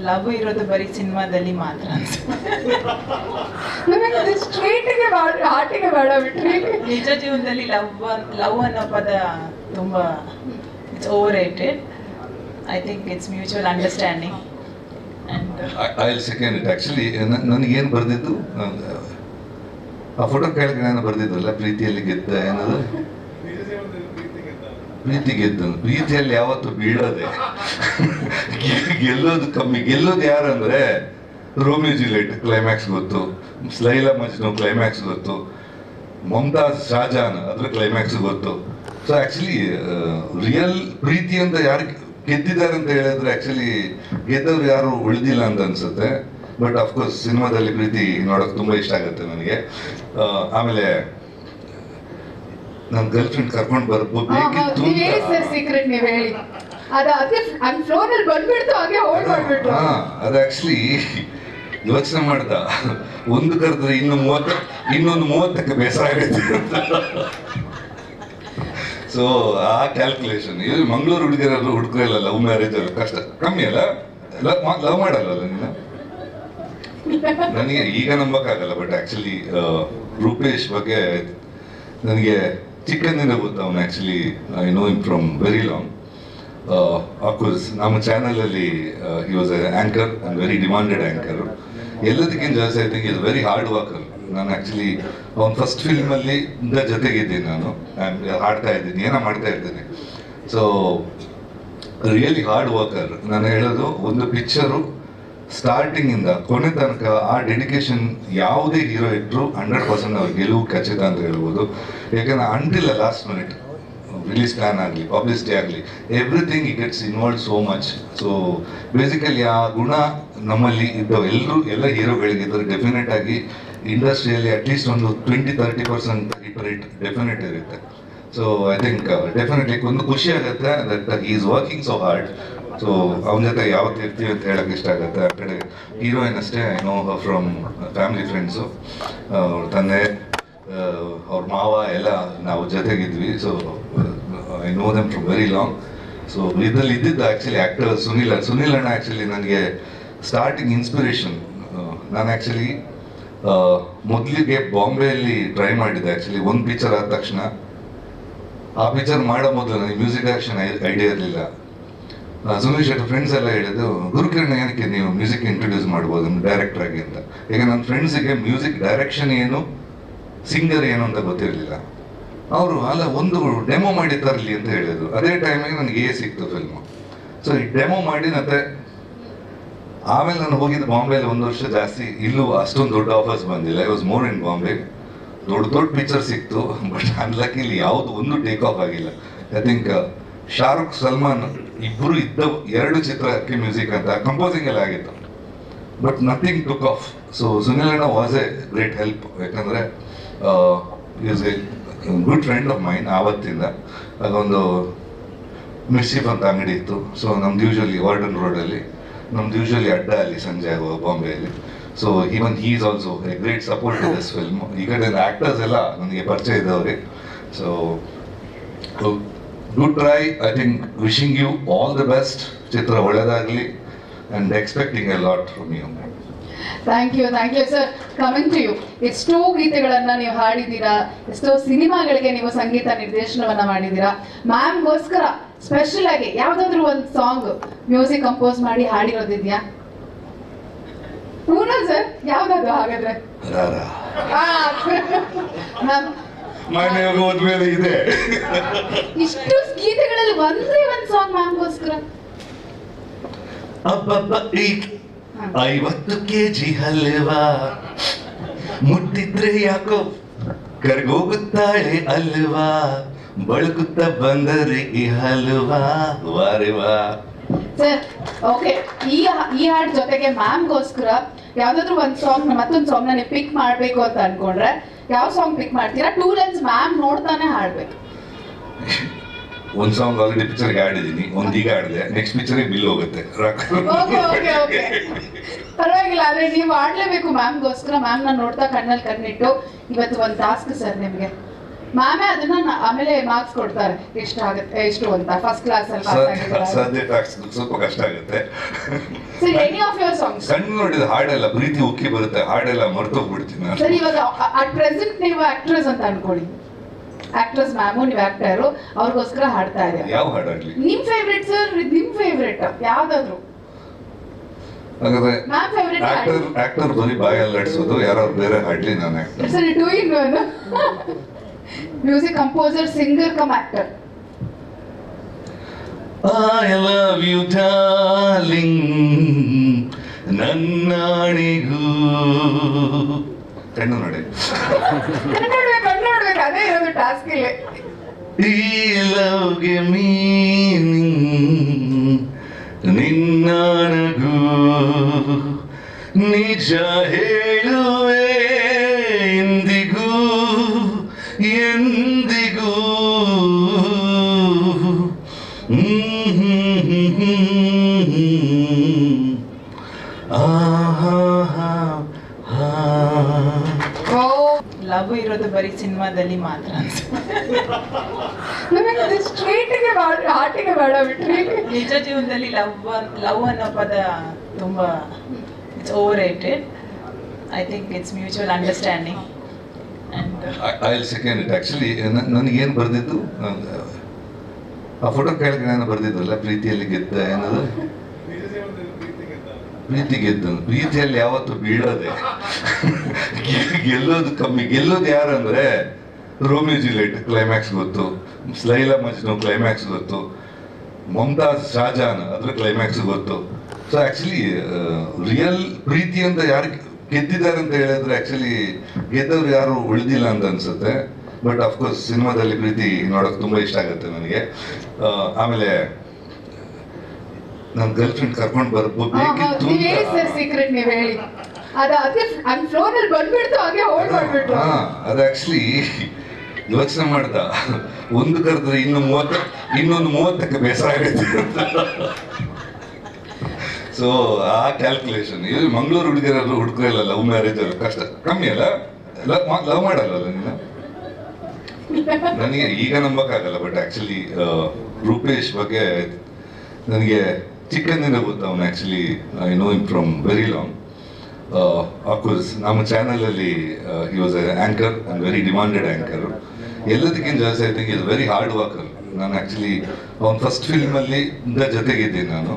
Love ಇರೋದು ಬರೀ ಸಿನಿಮಾದಲ್ಲಿ ಮಾತ್ರ ಅನ್ಸುತ್ತೆ. ಆಟಿಗೆ ಬೇಡ ಬಿಟ್ರಿ. ನಿಜ ಜೀವನದಲ್ಲಿ ಲವ್ ಅನ್ನೋ ಪದ ತುಂಬ it's over rated. I think it's mutual understanding and I will second it. Actually ನನಗೇನು ಬರೆದಿದ್ದು, ಆ ಫೋಟೋ ಕೆಳಗೆ ನಾನು ಬರೆದಿದ್ದಲ್ಲ, ಪ್ರೀತಿಯಲ್ಲಿ ಗೆದ್ದ ಏನದು, ಪ್ರೀತಿ ಗೆದ್ದನು. ಪ್ರೀತಿಯಲ್ಲಿ ಯಾವತ್ತು ಬೀಳೋದೆ, ಗೆಲ್ಲೋದು ಕಮ್ಮಿ. ಗೆಲ್ಲೋದು ಯಾರಂದ್ರೆ ರೋಮಿಯೋ ಜೂಲಿಯಟ್ ಕ್ಲೈಮ್ಯಾಕ್ಸ್ ಗೊತ್ತು, ಲೈಲಾ ಮಜ್ನು ಕ್ಲೈಮ್ಯಾಕ್ಸ್ ಗೊತ್ತು, ಮಮತಾಜ್ ಶಾಜಾನ್ ಅದ್ರ ಕ್ಲೈಮ್ಯಾಕ್ಸ್ ಗೊತ್ತು. ಸೊ ಆ್ಯಕ್ಚುಲಿ ರಿಯಲ್ ಪ್ರೀತಿ ಅಂತ ಯಾರು ಗೆದ್ದಿದ್ದಾರೆ ಅಂತ ಹೇಳಿದ್ರೆ ಆ್ಯಕ್ಚುಲಿ ಗೆದ್ದವ್ರು ಯಾರು ಉಳಿದಿಲ್ಲ ಅಂತ ಅನ್ಸುತ್ತೆ. ಬಟ್ ಅಫ್ಕೋರ್ಸ್ ಸಿನಿಮಾದಲ್ಲಿ ಪ್ರೀತಿ ನೋಡೋಕೆ ತುಂಬ ಇಷ್ಟ ಆಗುತ್ತೆ ನನಗೆ. ಆಮೇಲೆ ನನ್ನ ಗರ್ಲ್ ಫ್ರೆಂಡ್ ಕರ್ಕೊಂಡು ಬರ್ಬೇಕಿತ್ತು. ಸೀಕ್ರೆಟ್ ನೀವು ಹೇಳಿ. ಅದೇ ಫ್ಲೋರ್ ಅಲ್ಲಿ ಬಂದ್ಬಿಡ್ತು, ಹಾಗೆ ಹೋಲ್ಡ್ ಮಾಡ್ಬಿಟ್ರು. ಅದು ಆಕ್ಚುಲಿ ಯೋಚನೆ ಮಾಡ್ದ, ಒಂದು ಕರೆದ್ರೆ ಇನ್ನೊಂದು 30ಕ್ಕೆ ಬೇಸರ ಆಗುತ್ತೆ ಅಂತ. ಸೊ ಆ ಕ್ಯಾಲ್ಕುಲೇಷನ್. ಇಲ್ಲಿ ಮಂಗಳೂರು ಹುಡುಗಿಯರು ಹುಡುಗರೆಲ್ಲ ಲವ್ ಮ್ಯಾರೇಜ್ ಅಲ್ಲಿ ಕಷ್ಟ ಕಮ್ಮಿ ಅಲ್ಲ, ಲವ್ ಮಾಡಲ್ಲ ನೀನು. ನನಗೆ ಈಗ ನಂಬಕ್ಕಾಗಲ್ಲ, ಬಟ್ ಆಕ್ಚುಲಿ ರೂಪೇಶ್ ಬಗ್ಗೆ ನನಗೆ ಚಿಕ್ಕಂದಿನ ಗೊತ್ತು. ಅವನು actually I know him from very long. Of course ನಮ್ಮ ಚಾನಲಲ್ಲಿ he was A anchor and very demanded anchor. ಎಲ್ಲದಕ್ಕಿಂತ ಜಾಸ್ತಿ I think is very hard worker. ನಾನು ಆ್ಯಕ್ಚುಲಿ ಅವ್ನ ಫಸ್ಟ್ ಫಿಲ್ಮಲ್ಲಿ ಜೊತೆಗಿದ್ದೀನಿ, ನಾನು ಹಾಡ್ತಾ ಇದ್ದೀನಿ, ಏನೋ ಮಾಡ್ತಾ ಇದ್ದೀನಿ. So really hard worker. ನಾನು ಹೇಳೋದು, ಒಂದು ಪಿಕ್ಚರು ಸ್ಟಾರ್ಟಿಂಗಿಂದ ಕೊನೆ ತನಕ ಆ ಡೆಡಿಕೇಶನ್ ಯಾವುದೇ ಹೀರೋ ಇಟ್ಟರು 100% ಅವ್ರ ಗೆಲುವು ಖಚಿತ ಅಂತ ಹೇಳ್ಬೋದು. ಯಾಕಂದ್ರೆ until last minute release plan ಆಗಲಿ, ಪಬ್ಲಿಸಿಟಿ ಆಗಲಿ, everything it gets involve so much. So basically ಆ ಗುಣ ನಮ್ಮಲ್ಲಿ ಇದ್ದವು ಎಲ್ಲ ಹೀರೋಗಳಿಗಿದ್ದರೆ ಡೆಫಿನೆಟ್ ಆಗಿ ಇಂಡಸ್ಟ್ರಿಯಲ್ಲಿ ಅಟ್ಲೀಸ್ಟ್ ಒಂದು 20-30% ಹಿಟ್ ರೇಟ್ ಡೆಫಿನೆಟ್ ಇರುತ್ತೆ. ಸೊ ಐ ಥಿಂಕ್ ಡೆಫಿನೆಟ್ಲಿ ಒಂದು ಖುಷಿ ಆಗುತ್ತೆ that he is working so hard. So ಅವನ ಜೊತೆ ಯಾವತ್ತು ಇರ್ತೀವಿ ಅಂತ ಹೇಳಕ್ಕೆ ಇಷ್ಟ ಆಗುತ್ತೆ. ಆ ಕಡೆ ಹೀರೋಯಿನ್ ಅಷ್ಟೇ, I know from family friends, ತಂದೆ, ಅವ್ರ ಮಾವ ಎಲ್ಲ ನಾವು ಜೊತೆಗಿದ್ವಿ. So I know them from very long. So ಇದರಲ್ಲಿ ಇದ್ದಿದ್ದು ಆ್ಯಕ್ಚುಲಿ ಆ್ಯಕ್ಟರ್ ಸುನಿಲ್ ಅಣ್ಣ ಆ್ಯಕ್ಚುಲಿ ನನಗೆ ಸ್ಟಾರ್ಟಿಂಗ್ ಇನ್ಸ್ಪಿರೇಷನ್. ನಾನು ಆ್ಯಕ್ಚುಲಿ ಮೊದಲಿಗೆ ಬಾಂಬೆಯಲ್ಲಿ ಟ್ರೈ ಮಾಡಿದ್ದೆ. ಆ್ಯಕ್ಚುಲಿ ಒಂದು ಪಿಕ್ಚರ್ ಆದ ತಕ್ಷಣ ಆ ಪಿಕ್ಚರ್ ಮಾಡೋ ಮೊದಲು ನನಗೆ ಮ್ಯೂಸಿಕ್ ಡೈರೆಕ್ಷನ್ ಐಡಿಯಾ ಇರಲಿಲ್ಲ. ಸುನೀಲ್ ಶೆಟ್ಟಿ ಫ್ರೆಂಡ್ಸ್ ಎಲ್ಲ ಹೇಳಿದ್ದು, ಗುರುಕಿರಣ ಏನಕ್ಕೆ ನೀವು ಮ್ಯೂಸಿಕ್ ಇಂಟ್ರೊಡ್ಯೂಸ್ ಮಾಡ್ಬೋದು ಡೈರೆಕ್ಟರ್ ಆಗಿ ಅಂತ. ಈಗ ನನ್ನ ಫ್ರೆಂಡ್ಸಿಗೆ ಮ್ಯೂಸಿಕ್ ಡೈರೆಕ್ಷನ್ ಏನು, ಸಿಂಗರ್ ಏನು ಅಂತ ಗೊತ್ತಿರಲಿಲ್ಲ. ಅವರು ಅಲ್ಲ ಒಂದು ಡೆಮೋ ಮಾಡಿ ತರಲಿ ಅಂತ ಹೇಳಿದ್ರು. ಅದೇ ಟೈಮಿಗೆ ನನಗೆ ಸಿಕ್ತು ಫಿಲ್ಮು. ಸೊ ಈ ಡೆಮೋ ಮಾಡಿ ಮತ್ತೆ ಆಮೇಲೆ ನಾನು ಹೋಗಿದ್ದು ಬಾಂಬೆಯಲ್ಲಿ 1 ವರ್ಷ ಜಾಸ್ತಿ. ಇಲ್ಲೂ ಅಷ್ಟೊಂದು ದೊಡ್ಡ ಆಫರ್ಸ್ ಬಂದಿಲ್ಲ. I was more in Bombay. ದೊಡ್ಡ ಪಿಕ್ಚರ್ ಸಿಕ್ತು, ಬಟ್ ಅನ್ಲಕ್ಕಿ ಇಲ್ಲಿ ಯಾವುದು ಒಂದು ಟೇಕ್ ಆಫ್ ಆಗಿಲ್ಲ. ಐ ಥಿಂಕ್ ಶಾರುಖ್ ಸಲ್ಮಾನ್ ಇಬ್ಬರು ಇದ್ದವು 2 ಚಿತ್ರಕ್ಕೆ ಮ್ಯೂಸಿಕ್ ಅಂತ ಕಂಪೋಸಿಂಗ್ ಎಲ್ಲ ಆಗಿತ್ತು, but nothing took off. So Sunil ಅಣ್ಣ ವಾಸ್ ಎ ಗ್ರೇಟ್ ಹೆಲ್ಪ್. ಯಾಕಂದರೆ is a good friend of mine. ಆವತ್ತಿಂದ ಅದೊಂದು ಮಿರ್ಚಿಫ್ ಅಂತ ಅಂಗಡಿ ಇತ್ತು. ಸೊ ನಮ್ದು ಯೂಶ್ವಲಿ ವಾರ್ಡನ್ ರೋಡಲ್ಲಿ, ನಮ್ದು ಯೂಶ್ವಲಿ ಅಡ್ಡ ಅಲ್ಲಿ ಸಂಜೆ ಆಗುವ ಬಾಂಬೆಯಲ್ಲಿ. So even he is also a great support to this film. ಈ ಕಡೆ ಆ್ಯಕ್ಟರ್ಸ್ ಎಲ್ಲ ನನಗೆ ಪರಿಚಯ ಇದ್ದವ್ರೆ. So good try. I think wishing you all the best. ಚಿತ್ರ ಒಳ್ಳೆಯದಾಗಲಿ and expecting a lot from you. Thank you sir. Coming to you, ಎಷ್ಟೋ ಗೀತೆಗಳನ್ನ ನೀವು ಹಾಡಿದ್ದೀರಾ, ಎಷ್ಟೋ ಸಿನಿಮಾಗಳಿಗೆ ನೀವು ಸಂಗೀತ ನಿರ್ದೇಶನವನ್ನ ಮಾಡಿದ್ದೀರಾ. ಮ್ಯಾಮ್ಗೋಸ್ಕರ ಸ್ಪೆಷಲ್ ಆಗಿ ಯಾವ್ದಾದ್ರು ಒಂದು ಸಾಂಗ್ ಮ್ಯೂಸಿಕ್ ಕಂಪೋಸ್ ಮಾಡಿ ಹಾಡಿರೋದಿದ್ಯಾ? ಪೂನಾ ಸರ್, ಯಾವ್ದಾದ್ರು ಹಾಗಾದ್ರೆ? ಮ್ಯಾಮ್ ಮನೆಗೆ ಹೋದ್ಮೇಲೆ ಇದೆ ಇಷ್ಟು ಗೀತೆಗಳಲ್ಲಿ ಒಂದೇ ಒಂದು ಸಾಂಗ್ ಮ್ಯಾಮ್ಗೋಸ್ಕರ. 50 kg ಹಲ್ವಾ ಮುಟ್ಟಿದ್ರೆ ಯಾಕೋ ಕರ್ಗೋಗುತ್ತಾಳೆ ಅಲ್ವಾ, ಬಳಕುತ್ತ ಬಂದರೆ ಈ ಹಲ್ವಾ ವಾರೆವಾ. ಸರ್ ಓಕೆ, ಈ ಹಾಡ್ ಜೊತೆಗೆ ಮ್ಯಾಮ್ಗೋಸ್ಕರ ಯಾವ್ದಾದ್ರು ಒಂದು ಸಾಂಗ್, ಮತ್ತೊಂದು ಸಾಂಗ್ ನೀವು ಪಿಕ್ ಮಾಡ್ಬೇಕು ಅಂತ ಅನ್ಕೊಂಡ್ರೆ ಯಾವ ಸಾಂಗ್ ಪಿಕ್ ಮಾಡ್ತೀರಾ? 2 ಲೈನ್ಸ್ ಮ್ಯಾಮ್ ನೋಡ್ತಾನೆ ಹಾಡ್ಬೇಕು. ಒಂದು ಸಾಂಗ್ ಆಲ್ರೆಡಿ ಪಿಕ್ಚರ್ಗೆ ಆಡಿದ್ದೀನಿ, ಈಗ ಆಡಿದೆ. ನೆಕ್ಸ್ಟ್ ಪಿಕ್ಚರ್ಗೆ ಬಿಲ್ ಹೋಗುತ್ತೆ. ಪರವಾಗಿಲ್ಲ, ಆದ್ರೆ ನೀವು ಆಡ್ಲೇಬೇಕು ಮ್ಯಾಮ್ಗೋಸ್ಕರ. ಮ್ಯಾಮ್ನ ನೋಡ್ತಾ ಕಣ್ಣಲ್ಲಿ ಕಣ್ಣಿಟ್ಟು ಇವತ್ತು ಒಂದು ಟಾಸ್ಕ್ ಸರ್ ನಿಮ್ಗೆ. ಮ್ಯಾಮೇ ಅದನ್ನ ಆಮೇಲೆ ಮಾರ್ಕ್ಸ್ ಕೊಡ್ತಾರೆ ಎಷ್ಟು ಆಗುತ್ತೆ ಎಷ್ಟು ಅಂತ ಫಸ್ಟ್ ಕ್ಲಾಸ್ ಅಲ್ಲಿ ಪಾಸ್ ಆಗಿದ್ದಾರೆ ಸದ್ಯ ಸ್ವಲ್ಪ ಕಷ್ಟ ಆಗುತ್ತೆ. Sir any of your songs ಕಣ್ಣು ನೋಡಿದ ಹಾಡೆಲ್ಲ ಪ್ರೀತಿ ಉಕ್ಕಿ ಬರುತ್ತೆ, ಹಾಡೆಲ್ಲ ಮರ್ತೋಗ್ಬಿಡ್ತೀನಿ ನಾನು. ಸರ್ ಇವಾಗ ಅಟ್ ಪ್ರೆಸೆಂಟ್ ನೀವು ಆಕ್ಟ್ರೆಸ್ ಅಂತ ಅನ್ಕೊಳ್ಳಿ, ಆಕ್ಟ್ರೆಸ್ ಮ್ಯಾಮು ನೀವು ಆಕ್ಟರು, ಅವ್ರಿಗೋಸ್ಕರ ಹಾಡ್ತಾ ಇದ್ದೀರಾ. ಯಾವ ಹಾಡಾಗ್ಲಿ ನಿಮ್ ಫೇವ್ರೆಟ್ ಸರ್, ನಿಮ್ ಫೇವ್ರೆಟ್ ಯಾವ್ದಾದ್ರು? ಹಾಗಾದ್ರೆ ಮ್ಯಾಮ್ ಫೇವ್ರೆಟ್ ಆಕ್ಟರ್ ಬರೀ ಬಾಯಲ್ಲಿ ಆಡಿಸೋದು, ಯಾರು ಬೇರೆ ಹಾಡ್ಲಿ ನಾನು actor. Sir two in one, music composer, singer come actor. I love you darling, ನನ್ನಾಣಿಗೂ. ಕಣ್ಣು ನೋಡಿ, ಕಣ್ಣು ಅದೇ ಇರೋದು ಟಾಸ್ಕ್ ಇಲ್ಲಿ. ಈ ಲವ್ಗೆ ಮೀನಿಂಗ್ ನಿನ್ನಾಣಗೂ, ನಿಜ ಹೇಳುವೆ ಎಂದಿಗೂ ಎಂದಿಗೂ. ಲವ್ ಇರೋದು ಬರೀ ಸಿನಿಮಾದಲ್ಲಿ ಮಾತ್ರ ಅನ್ಸುತ್ತೆ. ನನಗೆ ಸ್ಟ್ರೈಟ್ಗೆ ಹಾರ್ಟಿಗೆ ಬೇಡ ಬಿಟ್ರಿ. ನಿಜ ಜೀವನದಲ್ಲಿ ಲವ್ ಅನ್ನೋ ಪದ ತುಂಬ it's over rated. I think it's mutual understanding and I second it. Actually ನನಗೇನು ಬರ್ದಿದ್ದು, ಆ ಫೋಟೋ ಕೆಳಗೆ ನಾನು ಬರ್ದಿದ್ರಲ್ಲ, ಪ್ರೀತಿಯಲ್ಲಿ ಗೆದ್ದ ಏನದು, ಪ್ರೀತಿ ಗೆದ್ದ. ಪ್ರೀತಿಯಲ್ಲಿ ಯಾವತ್ತು ಬೀಳೋದೆ, ಗೆಲ್ಲೋದು ಕಮ್ಮಿ. ಗೆಲ್ಲೋದು ಯಾರಂದ್ರೆ ರೋಮಿಯೋ ಜೂಲಿಯಟ್ ಕ್ಲೈಮ್ಯಾಕ್ಸ್ ಗೊತ್ತು, ಲೈಲಾ ಮಜ್ನು ಕ್ಲೈಮ್ಯಾಕ್ಸ್ ಗೊತ್ತು, ಮುಮ್ತಾಜ್ ಶಾಜಾನ್ ಅದ್ರ ಕ್ಲೈಮ್ಯಾಕ್ಸ್ ಗೊತ್ತು. ಸೊ ಆಕ್ಚುಲಿ ರಿಯಲ್ ಪ್ರೀತಿ ಅಂತ ಯಾರು ಗೆದ್ದಿದ್ದಾರೆ ಅಂತ ಹೇಳಿದ್ರೆ ಆಕ್ಚುಲಿ ಗೆದ್ದವ್ರು ಯಾರು ಉಳಿದಿಲ್ಲ ಅಂತ ಅನ್ಸುತ್ತೆ. ಬಟ್ ಅಫ್ಕೋರ್ಸ್ ಸಿನಿಮಾದಲ್ಲಿ ಪ್ರೀತಿ ನೋಡೋಕೆ ತುಂಬಾ ಇಷ್ಟ ಆಗುತ್ತೆ ನನಗೆ. ಆಮೇಲೆ ನನ್ನ ಗರ್ಲ್ ಫ್ರೆಂಡ್ ಕರ್ಕೊಂಡು ಬರ್ಬೇಕಿತ್ತು. ನೀವ್ ಹೇಳಿ ಸರ್ ಸೀಕ್ರೆಟ್, ನೀವ್ ಹೇಳಿ. ಅದು ಅದೇ ಫ್ಲೋರ್ ಅಲ್ಲಿ ಬಂದ್ಬಿಡ್ತು, ಹಾಗೆ ಹೋಲ್ಡ್ ಮಾಡ್ಬಿಟ್ರು. ಅದು ಆಕ್ಚುಲಿ ಯೋಚನೆ ಮಾಡ್ದ, ಒಂದು ಕರೆದ್ರೆ ಇನ್ನೊಂದು 30ಕ್ಕೆ ಬೇಸರ ಆಗುತ್ತೆ. ಸೊ ಆ ಕ್ಯಾಲ್ಕುಲೇಷನ್. ಇದು ಮಂಗಳೂರು ಹುಡುಗರೆಲ್ಲ ಲವ್ ಮ್ಯಾರೇಜ್ ಅಲ್ಲ ಕಷ್ಟ ಕಮ್ಮಿ ಅಲ್ಲ, ಲವ್ ಮಾಡಲ್ಲ ನೀನು. ನನಗೆ ಈಗ ನಂಬಕ್ಕಾಗಲ್ಲ, ಬಟ್ ಆಕ್ಚುಲಿ ರೂಪೇಶ್ ಬಗ್ಗೆ ನನಗೆ ಚಿಕ್ಕಂದಿನ ಗೊತ್ತು. ಅವನು actually I know him from very long. Of course ನಮ್ಮ ಚಾನಲಲ್ಲಿ he was anchor and very demanded anchor. ಎಲ್ಲದಕ್ಕಿಂತ ಜಾಸ್ತಿ I think is very hard worker. ನಾನು ಆ್ಯಕ್ಚುಲಿ ಅವ್ನ ಫಸ್ಟ್ ಫಿಲ್ಮಲ್ಲಿ ಜೊತೆಗಿದ್ದೀನಿ, ನಾನು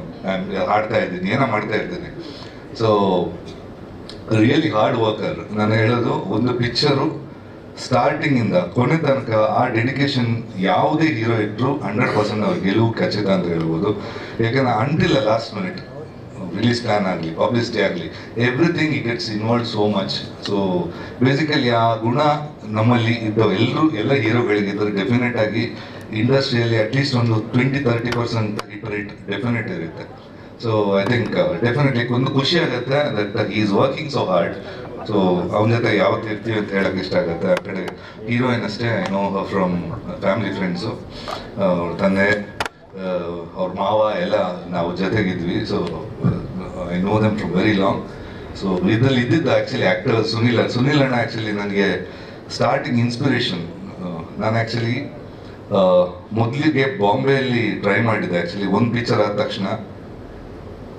ಹಾಡ್ತಾ ಇದ್ದೀನಿ, ಏನೋ ಮಾಡ್ತಾ ಇರ್ತೀನಿ. So really hard worker. ನಾನು ಹೇಳೋದು, ಒಂದು ಪಿಕ್ಚರು ಸ್ಟಾರ್ಟಿಂಗಿಂದ ಕೊನೆ ತನಕ ಆ ಡೆಡಿಕೇಶನ್ ಯಾವುದೇ ಹೀರೋ ಇಟ್ಟರು 100% ಅವ್ರ ಗೆಲುವು ಖಚಿತ ಅಂತ ಹೇಳ್ಬೋದು. ಯಾಕಂದ್ರೆ ಅಂಟಿಲ್ಲ ಲಾಸ್ಟ್ ಮಿನಿಟ್ ರಿಲೀಸ್ ಪ್ಲಾನ್ ಆಗಲಿ, ಪಬ್ಲಿಸಿಟಿ ಆಗಲಿ, ಎವ್ರಿಥಿಂಗ್ ಈ gets involve so much. So basically ಆ ಗುಣ ನಮ್ಮಲ್ಲಿ ಇದ್ದವು ಎಲ್ಲ ಹೀರೋಗಳಿಗಿದ್ದರೆ ಡೆಫಿನೆಟ್ ಆಗಿ ಇಂಡಸ್ಟ್ರಿಯಲ್ಲಿ ಅಟ್ಲೀಸ್ಟ್ ಒಂದು 20-30% ಹಿಟ್ ರೇಟ್ ಡೆಫಿನೆಟ್ ಇರುತ್ತೆ. ಸೊ ಐ ಥಿಂಕ್ ಡೆಫಿನೆಟ್ಲಿ ಒಂದು ಖುಷಿ ಆಗುತ್ತೆ that is working so hard. So ಅವನ ಜೊತೆ ಯಾವತ್ತು ಇರ್ತೀವಿ ಅಂತ ಹೇಳಕ್ಕೆ ಇಷ್ಟ ಆಗುತ್ತೆ. ಆ ಕಡೆ ಹೀರೋಯಿನ್ ಅಷ್ಟೇ I know from family friends, ತಂದೆ, ಅವ್ರ ಮಾವ ಎಲ್ಲ ನಾವು ಜೊತೆಗಿದ್ವಿ. So I know them from very long. So ಇದರಲ್ಲಿ ಇದ್ದಿದ್ದು ಆ್ಯಕ್ಚುಲಿ ಆ್ಯಕ್ಟರ್ ಸುನಿಲ್ ಅಣ್ಣ. ಆ್ಯಕ್ಚುಲಿ ನನಗೆ ಸ್ಟಾರ್ಟಿಂಗ್ ಇನ್ಸ್ಪಿರೇಷನ್. ನಾನು ಆ್ಯಕ್ಚುಲಿ ಮೊದಲಿಗೆ ಬಾಂಬೆಯಲ್ಲಿ ಟ್ರೈ ಮಾಡಿದ್ದೆ. ಆ್ಯಕ್ಚುಲಿ ಒಂದು ಪಿಕ್ಚರ್ ಆದ ತಕ್ಷಣ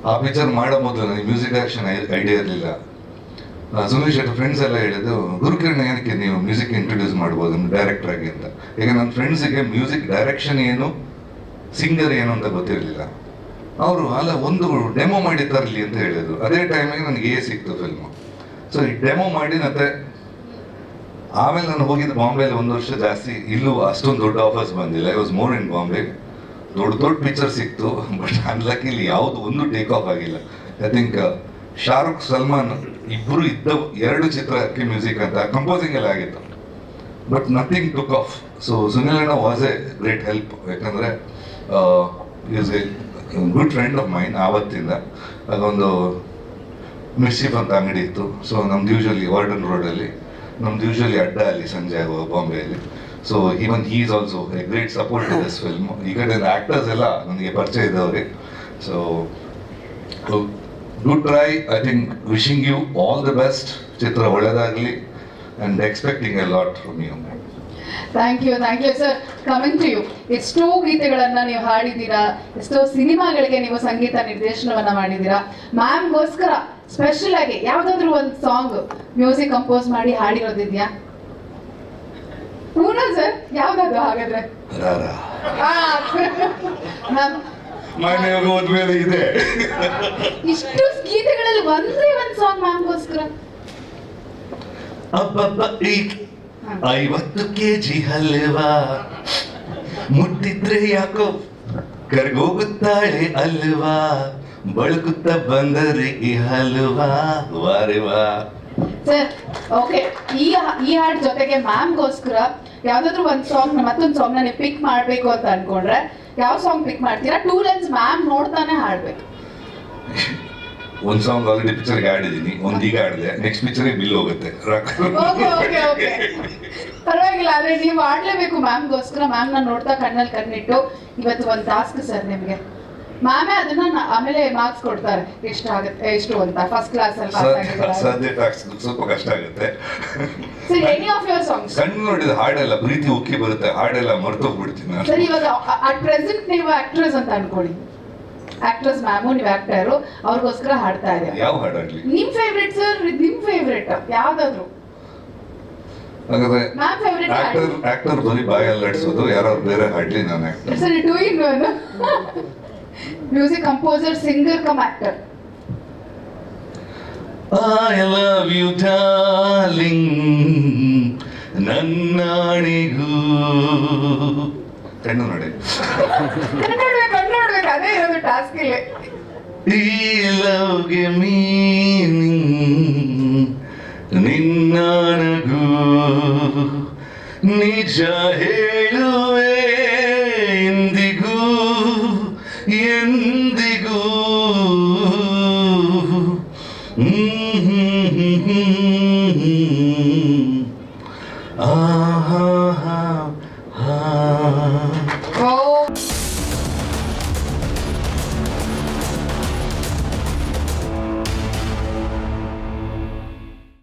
ಆ ಪಿಕ್ಚರ್ ಮಾಡೋ ಮೊದಲು ನನಗೆ ಮ್ಯೂಸಿಕ್ ಡೈರೆಕ್ಷನ್ ಐಡಿಯಾ ಇರಲಿಲ್ಲ. ಸುನೀಲ್ ಶೆಟ್ಟಿ ಫ್ರೆಂಡ್ಸ್ ಎಲ್ಲ ಹೇಳಿದ್ದು, ಗುರುಕಿರಣ್ ಏನಕ್ಕೆ ನೀವು ಮ್ಯೂಸಿಕ್ ಇಂಟ್ರೊಡ್ಯೂಸ್ ಮಾಡ್ಬೋದು ಡೈರೆಕ್ಟರ್ ಆಗಿ ಅಂತ. ಈಗ ನನ್ನ ಫ್ರೆಂಡ್ಸಿಗೆ ಮ್ಯೂಸಿಕ್ ಡೈರೆಕ್ಷನ್ ಏನು, ಸಿಂಗರ್ ಏನು ಅಂತ ಗೊತ್ತಿರಲಿಲ್ಲ. ಅವರು ಅಲ್ಲ ಒಂದು ಡೆಮೋ ಮಾಡಿ ತರಲಿ ಅಂತ ಹೇಳಿದ್ರು. ಅದೇ ಟೈಮಿಗೆ ನನಗೆ ಸಿಕ್ತು ಫಿಲ್ಮು. ಸೊ ಈ ಡೆಮೋ ಮಾಡಿ ಮತ್ತೆ ಆಮೇಲೆ ನಾನು ಹೋಗಿದ್ದು ಬಾಂಬೆಯಲ್ಲಿ 1 ವರ್ಷ ಜಾಸ್ತಿ. ಇಲ್ಲೂ ಅಷ್ಟೊಂದು ದೊಡ್ಡ ಆಫರ್ಸ್ ಬಂದಿಲ್ಲ. I was more in Bombay. ದೊಡ್ಡ ಪಿಕ್ಚರ್ ಸಿಕ್ತು, ಬಟ್ ಅನ್ಲಕ್ಕಿ ಇಲ್ಲಿ ಯಾವುದು ಒಂದು ಟೇಕ್ ಆಫ್ ಆಗಿಲ್ಲ. ಐ ಥಿಂಕ್ ಶಾರುಖ್ ಸಲ್ಮಾನ್ ಇಬ್ಬರು ಇದ್ದ 2 ಚಿತ್ರಕ್ಕೆ ಮ್ಯೂಸಿಕ್ ಅಂತ ಕಂಪೋಸಿಂಗ್ ಎಲ್ಲ ಆಗಿತ್ತು, but nothing took off. So Sunil ಅಣ್ಣ ವಾಸ್ ಎ ಗ್ರೇಟ್ ಹೆಲ್ಪ್. ಯಾಕಂದರೆ is a good friend of mine. ಆವತ್ತಿಂದ ಅದೊಂದು ಮಿರ್ಚಿಫ್ ಅಂತ ಅಂಗಡಿ ಇತ್ತು. ಸೊ ನಮ್ದು ಯೂಶ್ವಲಿ ವಾರ್ಡನ್ ರೋಡಲ್ಲಿ, ನಮ್ದು ಯೂಶ್ವಲಿ ಅಡ್ಡ ಅಲ್ಲಿ ಸಂಜೆ ಆಗುವ ಬಾಂಬೆಯಲ್ಲಿ. So even he is also a great support to this film. ಈ ಕಡೆ ಆ್ಯಕ್ಟರ್ಸ್ ಎಲ್ಲ ನನಗೆ ಪರಿಚಯ ಇದ್ದವ್ರಿಗೆ. So good try. I think wishing you all the best. ಚಿತ್ರ ಒಳ್ಳೆಯದಾಗಲಿ and expecting a lot from you. Thank you sir. Coming to you, ಎಷ್ಟೋ ಗೀತೆಗಳನ್ನ ನೀವು ಹಾಡಿದ್ದೀರಾ, ಎಷ್ಟೋ ಸಿನಿಮಾಗಳಿಗೆ ನೀವು ಸಂಗೀತ ನಿರ್ದೇಶನವನ್ನ ಮಾಡಿದ್ದೀರಾ. ಮ್ಯಾಮ್ಗೋಸ್ಕರ ಸ್ಪೆಷಲ್ ಆಗಿ ಯಾವ್ದಾದ್ರು ಒಂದು ಸಾಂಗ್ ಮ್ಯೂಸಿಕ್ ಕಂಪೋಸ್ ಮಾಡಿ ಹಾಡಿರೋದಿದ್ಯಾ? ಪೂರ್ಣ ಸರ್, ಯಾವ್ದಾದ್ರು ಹಾಗಾದ್ರೆ? ಮ್ಯಾಮ್, ಮನೆಯಾಗ ಹೋದ್ಮೇಲೆ ಇದೆ. ಇಷ್ಟು ಗೀತೆಗಳಲ್ಲಿ ಒಂದೇ ಒಂದು ಸಾಂಗ್ ಮ್ಯಾಮ್ಗೋಸ್ಕರ. ಅಬ್ಬಬ್ಬ 50 kg ಹಲ್ವಾ ಮುಟ್ಟಿದ್ರೆ ಯಾಕೋ ಕರ್ಗೋಗುತ್ತಾಳೆ ಅಲ್ವಾ, ಬಳಕುತ್ತ ಬಂದರೆ ಈ ಹಲ್ವಾ ವಾರೆವಾ. ಸರ್, ಓಕೆ, ಈ ಹಾಡ್ ಜೊತೆಗೆ ಮ್ಯಾಮ್ಗೋಸ್ಕರ ಯಾವ್ದಾದ್ರು ಒಂದು ಸಾಂಗ್, ಮತ್ತೊಂದು ಸಾಂಗ್ ನ ನೀವು ಪಿಕ್ ಮಾಡ್ಬೇಕು ಅಂತ ಅನ್ಕೊಂಡ್ರೆ ಯಾವ ಸಾಂಗ್ ಪಿಕ್ ಮಾಡ್ತೀರಾ? 2 lines ಮ್ಯಾಮ್ ನೋಡ್ತಾನೆ ಹಾಡ್ಬೇಕು. ಒಂದ್ ಸಾಂಗ್ ಆಲ್ರೆಡಿ ಪಿಕ್ಚರ್ಗೆ ಆಡಿದೀನಿ, ಈಗ ಆಡಿದೆ, ನೆಕ್ಸ್ಟ್ ಪಿಕ್ಚರ್ಗೆ ಬಿಲ್ ಹೋಗುತ್ತೆ. ಓಕೆ, ಪರವಾಗಿಲ್ಲ, ಆದ್ರೆ ನೀವು ಆಡ್ಲೇಬೇಕು ಮ್ಯಾಮ್ಗೋಸ್ಕರ. ಮ್ಯಾಮ್ ನ ನೋಡ್ತಾ ಕಣ್ಣಲ್ಲಿ ಕಣ್ಣಿಟ್ಟು ಇವತ್ತು ಒಂದು ಟಾಸ್ಕ್ ಸರ್ ನಿಮ್ಗೆ. ಮ್ಯಾಮೇ ಅದನ್ನ ಆಮೇಲೆ ಮಾರ್ಕ್ಸ್ ಕೊಡ್ತಾರೆ, ಎಷ್ಟು ಅಂತ. ಫಸ್ಟ್ ಕ್ಲಾಸ್ ಅಲ್ಲಿ ಪಾಸ್ ಆಗಿದ್ದಾರೆ. ಸದ್ಯ ಸ್ವಲ್ಪ ಕಷ್ಟ ಆಗುತ್ತೆ. Sir, any of your songs. ಕಣ್ಣು ನೋಡಿದ ಹಾಡೆಲ್ಲ ಪ್ರೀತಿ ಉಕ್ಕಿ ಬರುತ್ತೆ, ಹಾಡೆಲ್ಲ ಮರ್ತೋಗ್ಬಿಡ್ತೀನಿ ನಾನು. ಸರ್, ಇವಾಗ ಅಟ್ ಪ್ರೆಸೆಂಟ್ ನೀವು ಆಕ್ಟ್ರೆಸ್ ಅಂತ ಅನ್ಕೊಳ್ಳಿ. ಆಕ್ಟ್ರೆಸ್ ಮ್ಯಾಮು, ನೀವು ಆಕ್ಟರು, ಅವ್ರಿಗೋಸ್ಕರ ಹಾಡ್ತಾ ಇದ್ದೀರಾ. ಯಾವ ಹಾಡಾಗ್ಲಿ ನಿಮ್ ಫೇವ್ರೇಟ್ ಸರ್, ನಿಮ್ ಫೇವ್ರೇಟ್ ಯಾವ್ದಾದ್ರು? ಹಾಗಾದ್ರೆ ಮ್ಯಾಮ್ ಫೇವ್ರೇಟ್ ಆಕ್ಟರ್ ಬರೀ ಬಾಯಲ್ಲಿ ಆಡಿಸೋದು, ಯಾರು ಬೇರೆ ಹಾಡ್ಲಿ, ನಾನು actor. Sir, 2 in 1. Music composer, singer come actor. I love you darling ನನ್ನಾಣಿಗೂ. ಕಣ್ಣು ನೋಡಿ, ಕಣ್ಣು ಅದೇ ಇರೋದು ಟಾಸ್ಕ್ ಇಲ್ಲಿ. ಈ ಲವ್ಗೆ ಮೀನಿಂಗ್ ನಿನ್ನಾಣಗೂ, ನಿಜ ಹೇಳುವೆ ಎಂದಿಗೂ ಎಂದಿಗೂ.